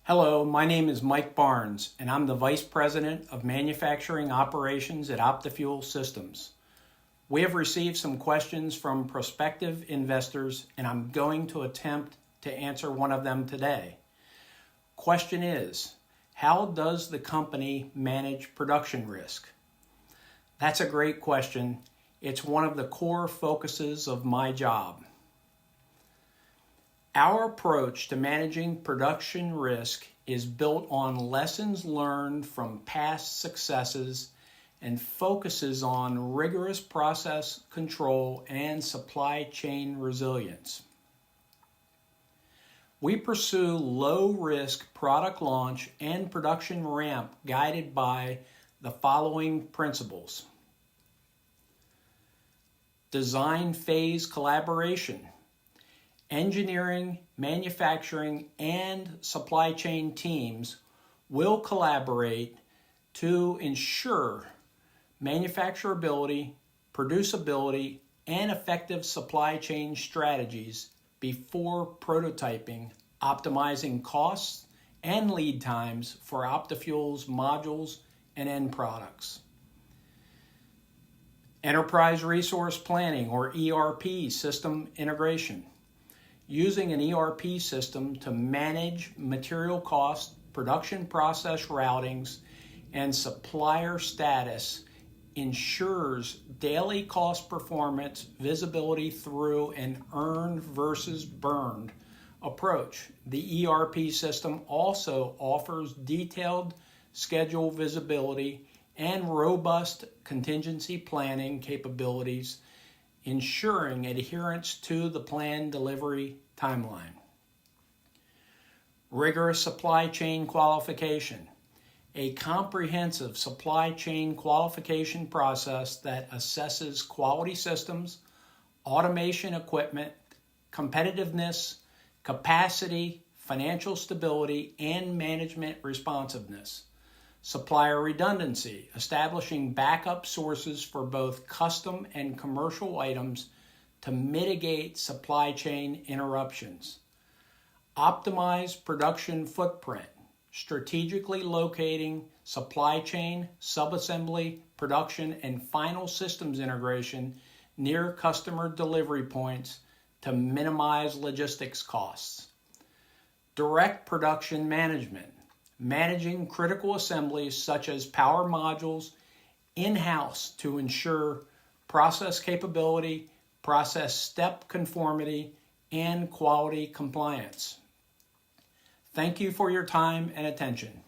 Hello, my name is Mike Barnes, and I'm the Vice President of Manufacturing Operations at OptiFuel Systems. We have received some questions from prospective investors, and I'm going to attempt to answer one of them today. Question is, how does the company manage production risk? That's a great question. It's one of the core focuses of my job. Our approach to managing production risk is built on lessons learned from past successes and focuses on rigorous process control and supply chain resilience. We pursue low-risk product launch and production ramp guided by the following principles. Design phase collaboration. Engineering, manufacturing, and supply chain teams will collaborate to ensure manufacturability, producibility, and effective supply chain strategies before prototyping, optimizing costs and lead times for OptiFuel's modules and end products. Enterprise Resource Planning, or ERP, system integration. Using an ERP system to manage material cost, production process routings, and supplier status ensures daily cost performance visibility through an earned versus burned approach. The ERP system also offers detailed schedule visibility and robust contingency planning capabilities, ensuring adherence to the planned delivery timeline. Rigorous supply chain qualification. A comprehensive supply chain qualification process that assesses quality systems, automation equipment, competitiveness, capacity, financial stability, and management responsiveness. Supplier redundancy, establishing backup sources for both custom and commercial items to mitigate supply chain interruptions. Optimize production footprint, strategically locating supply chain, subassembly, production, and final systems integration near customer delivery points to minimize logistics costs. Direct production management, managing critical assemblies such as power modules in-house to ensure process capability, process step conformity, and quality compliance. Thank you for your time and attention.